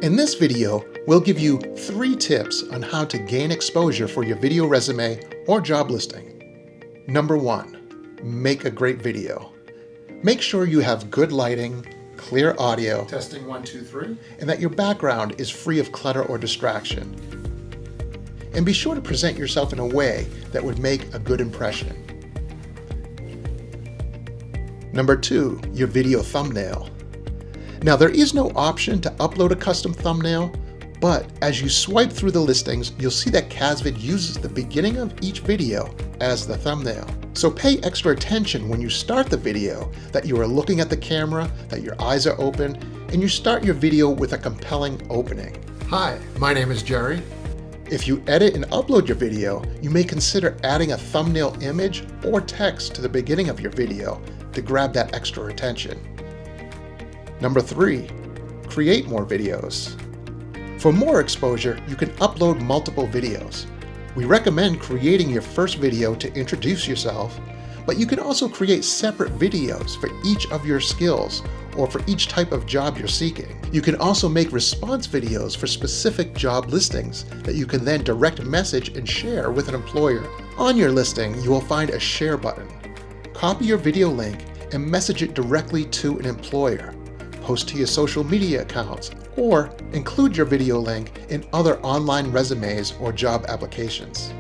In this video, we'll give you 3 tips on how to gain exposure for your video resume or job listing. Number 1, make a great video. Make sure you have good lighting, clear audio, testing 1, 2, 3, and that your background is free of clutter or distraction. And be sure to present yourself in a way that would make a good impression. Number 2, your video thumbnail. Now, there is no option to upload a custom thumbnail, but as you swipe through the listings, you'll see that CazVid uses the beginning of each video as the thumbnail. So pay extra attention when you start the video that you are looking at the camera, that your eyes are open, and you start your video with a compelling opening. Hi, my name is Jerry. If you edit and upload your video, you may consider adding a thumbnail image or text to the beginning of your video to grab that extra attention. Number 3, create more videos. For more exposure, you can upload multiple videos. We recommend creating your first video to introduce yourself, but you can also create separate videos for each of your skills or for each type of job you're seeking. You can also make response videos for specific job listings that you can then direct message and share with an employer. On your listing, you will find a share button. Copy your video link and message it directly to an employer. Post to your social media accounts, or include your video link in other online resumes or job applications.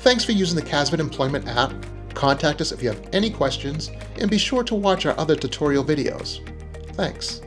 Thanks for using the CazVid Employment app. Contact us if you have any questions, and be sure to watch our other tutorial videos. Thanks.